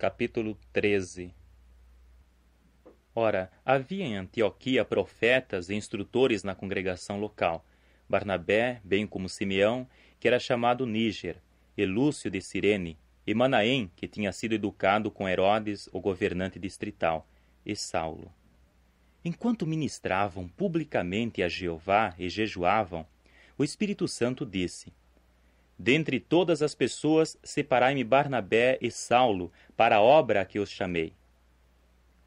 Capítulo 13. Ora, havia em Antioquia profetas e instrutores na congregação local, Barnabé, bem como Simeão, que era chamado Níger, e Lúcio de Cirene, e Manaém, que tinha sido educado com Herodes, o governante distrital, e Saulo. Enquanto ministravam publicamente a Jeová e jejuavam, o Espírito Santo disse: Dentre todas as pessoas, separai-me Barnabé e Saulo para a obra a que os chamei.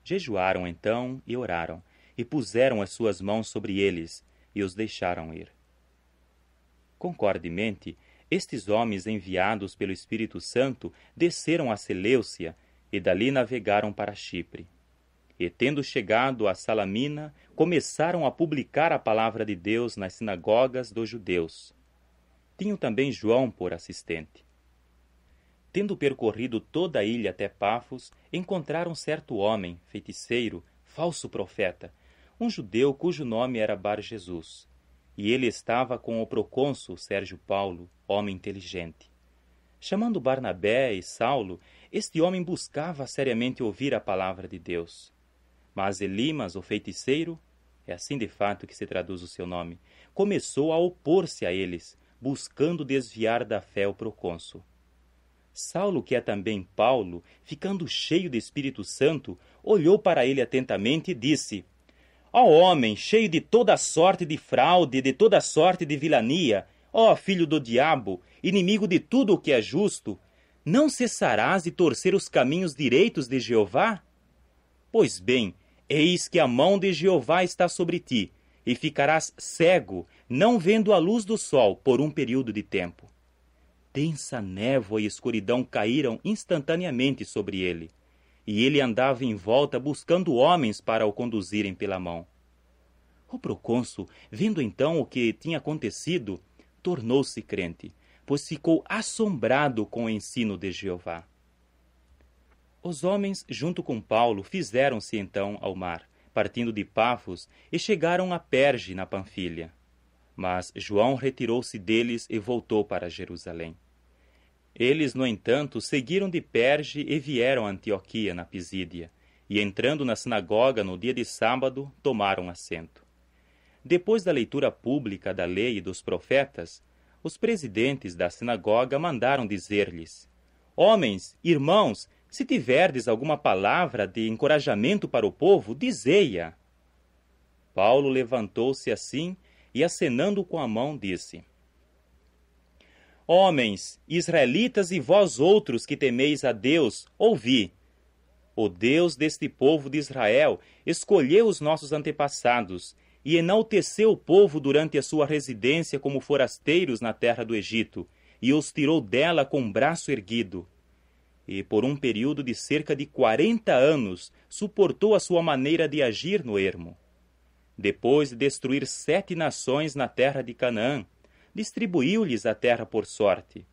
Jejuaram então e oraram, e puseram as suas mãos sobre eles, e os deixaram ir. Concordemente, estes homens enviados pelo Espírito Santo desceram a Seleucia, e dali navegaram para Chipre. E tendo chegado a Salamina, começaram a publicar a palavra de Deus nas sinagogas dos judeus. Tinham também João por assistente. Tendo percorrido toda a ilha até Pafos, encontraram certo homem, feiticeiro, falso profeta, um judeu cujo nome era Bar-Jesus. E ele estava com o procônsul Sérgio Paulo, homem inteligente. Chamando Barnabé e Saulo, este homem buscava seriamente ouvir a palavra de Deus. Mas Elimas, o feiticeiro, é assim de fato que se traduz o seu nome, começou a opor-se a eles, buscando desviar da fé o procônsul. Saulo, que é também Paulo, ficando cheio do Espírito Santo, olhou para ele atentamente e disse: Ó homem, cheio de toda sorte de fraude e de toda sorte de vilania, ó filho do diabo, inimigo de tudo o que é justo, não cessarás de torcer os caminhos direitos de Jeová? Pois bem, eis que a mão de Jeová está sobre ti, e ficarás cego, não vendo a luz do sol por um período de tempo. Densa névoa e escuridão caíram instantaneamente sobre ele, e ele andava em volta buscando homens para o conduzirem pela mão. O procônsul, vendo então o que tinha acontecido, tornou-se crente, pois ficou assombrado com o ensino de Jeová. Os homens, junto com Paulo, fizeram-se então ao mar, partindo de Pafos, e chegaram a Perge, na Panfilha. Mas João retirou-se deles e voltou para Jerusalém. Eles, no entanto, seguiram de Perge e vieram a Antioquia, na Pisídia, e entrando na sinagoga no dia de sábado, tomaram assento. Depois da leitura pública da lei e dos profetas, os presidentes da sinagoga mandaram dizer-lhes: Homens, irmãos, se tiverdes alguma palavra de encorajamento para o povo, dizei-a. Paulo levantou-se assim e, acenando com a mão, disse: Homens, israelitas e vós outros que temeis a Deus, ouvi. O Deus deste povo de Israel escolheu os nossos antepassados e enalteceu o povo durante a sua residência como forasteiros na terra do Egito, e os tirou dela com braço erguido. E por um período de cerca de 40 anos suportou a sua maneira de agir no ermo. Depois de destruir 7 nações na terra de Canaã, distribuiu-lhes a terra por sorte.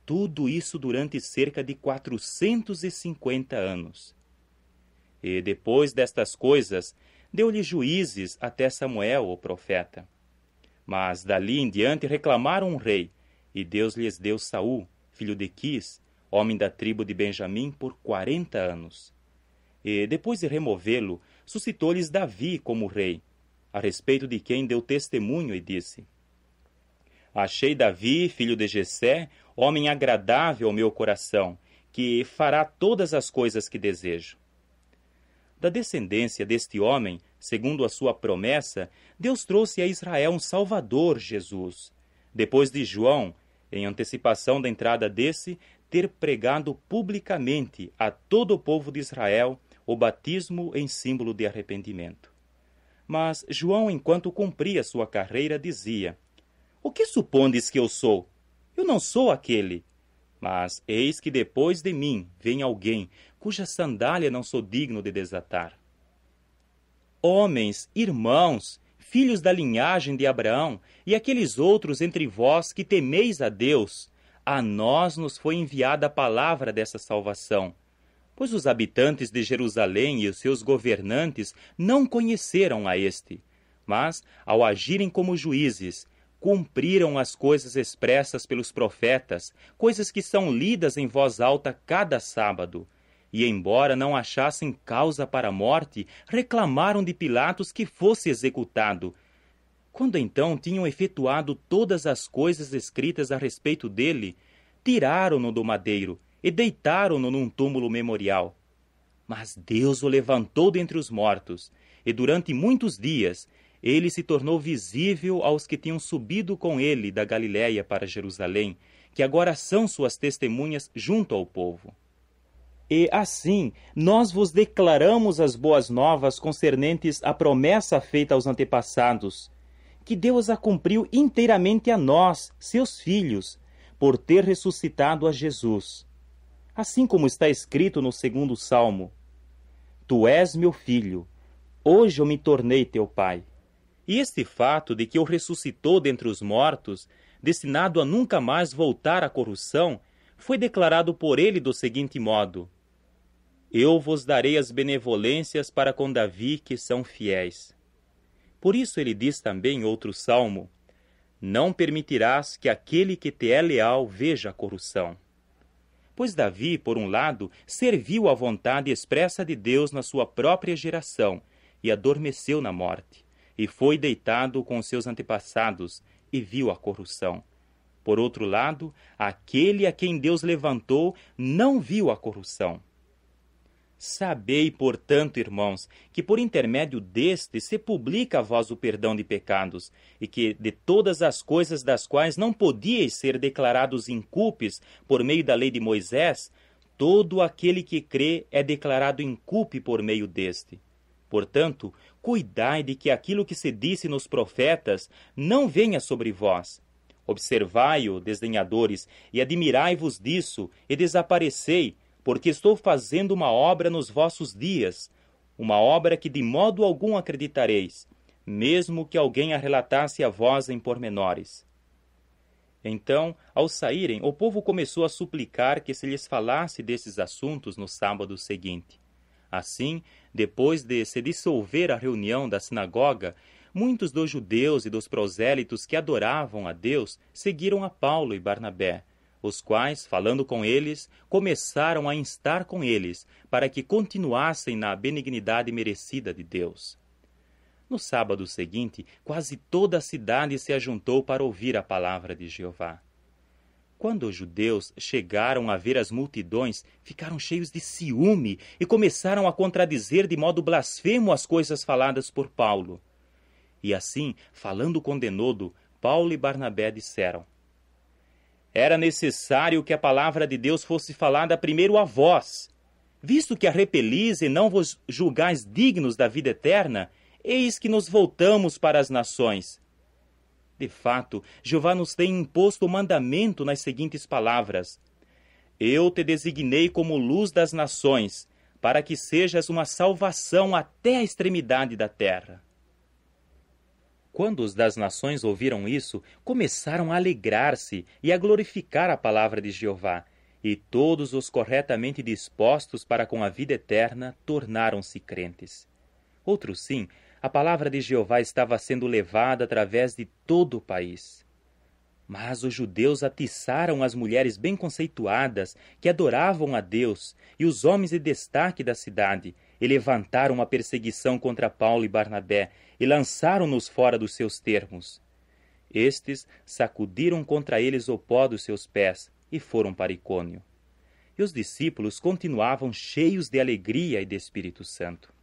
Tudo isso durante cerca de 450 anos. E depois destas coisas, deu-lhe juízes até Samuel, o profeta. Mas dali em diante reclamaram um rei, e Deus lhes deu Saul, filho de Quis, homem da tribo de Benjamim, por 40 anos. E depois de removê-lo, suscitou-lhes Davi como rei, a respeito de quem deu testemunho e disse: Achei Davi, filho de Jessé, homem agradável ao meu coração, que fará todas as coisas que desejo. Da descendência deste homem, segundo a sua promessa, Deus trouxe a Israel um Salvador, Jesus, depois de João, em antecipação da entrada desse, ter pregado publicamente a todo o povo de Israel o batismo em símbolo de arrependimento. Mas João, enquanto cumpria sua carreira, dizia: O que supondes que eu sou? Eu não sou aquele. Mas eis que depois de mim vem alguém, cuja sandália não sou digno de desatar. Homens, irmãos, filhos da linhagem de Abraão, e aqueles outros entre vós que temeis a Deus, a nós nos foi enviada a palavra dessa salvação. Pois os habitantes de Jerusalém e os seus governantes não conheceram a este, mas, ao agirem como juízes, cumpriram as coisas expressas pelos profetas, coisas que são lidas em voz alta cada sábado, e, embora não achassem causa para a morte, reclamaram de Pilatos que fosse executado. Quando então tinham efetuado todas as coisas escritas a respeito dele, tiraram-no do madeiro e deitaram-no num túmulo memorial. Mas Deus o levantou dentre os mortos, e durante muitos dias ele se tornou visível aos que tinham subido com ele da Galiléia para Jerusalém, que agora são suas testemunhas junto ao povo. E assim, nós vos declaramos as boas novas concernentes à promessa feita aos antepassados, que Deus a cumpriu inteiramente a nós, seus filhos, por ter ressuscitado a Jesus. Assim como está escrito no 2º Salmo: Tu és meu filho, hoje eu me tornei teu pai. E este fato de que o ressuscitou dentre os mortos, destinado a nunca mais voltar à corrupção, foi declarado por ele do seguinte modo: Eu vos darei as benevolências para com Davi, que são fiéis. Por isso ele diz também em outro salmo: Não permitirás que aquele que te é leal veja a corrupção. Pois Davi, por um lado, serviu à vontade expressa de Deus na sua própria geração e adormeceu na morte, e foi deitado com seus antepassados e viu a corrupção. Por outro lado, aquele a quem Deus levantou não viu a corrupção. Sabei, portanto, irmãos, que por intermédio deste se publica a vós o perdão de pecados, e que de todas as coisas das quais não podíeis ser declarados inculpes por meio da lei de Moisés, todo aquele que crê é declarado inculpe por meio deste. Portanto, cuidai de que aquilo que se disse nos profetas não venha sobre vós. Observai-o, desdenhadores, e admirai-vos disso, e desaparecei, porque estou fazendo uma obra nos vossos dias, uma obra que de modo algum acreditareis, mesmo que alguém a relatasse a vós em pormenores. Então, ao saírem, o povo começou a suplicar que se lhes falasse desses assuntos no sábado seguinte. Assim, depois de se dissolver a reunião da sinagoga, muitos dos judeus e dos prosélitos que adoravam a Deus seguiram a Paulo e Barnabé, os quais, falando com eles, começaram a instar com eles, para que continuassem na benignidade merecida de Deus. No sábado seguinte, quase toda a cidade se ajuntou para ouvir a palavra de Jeová. Quando os judeus chegaram a ver as multidões, ficaram cheios de ciúme e começaram a contradizer de modo blasfemo as coisas faladas por Paulo. E assim, falando com denodo, Paulo e Barnabé disseram: Era necessário que a palavra de Deus fosse falada primeiro a vós. Visto que a repelis e não vos julgais dignos da vida eterna, eis que nos voltamos para as nações. De fato, Jeová nos tem imposto o mandamento nas seguintes palavras: Eu te designei como luz das nações, para que sejas uma salvação até a extremidade da terra. Quando os das nações ouviram isso, começaram a alegrar-se e a glorificar a palavra de Jeová, e todos os corretamente dispostos para com a vida eterna tornaram-se crentes. Outros sim, a palavra de Jeová estava sendo levada através de todo o país. Mas os judeus atiçaram as mulheres bem conceituadas que adoravam a Deus e os homens de destaque da cidade, e levantaram uma perseguição contra Paulo e Barnabé e lançaram-nos fora dos seus termos. Estes sacudiram contra eles o pó dos seus pés e foram para Icônio. E os discípulos continuavam cheios de alegria e de Espírito Santo.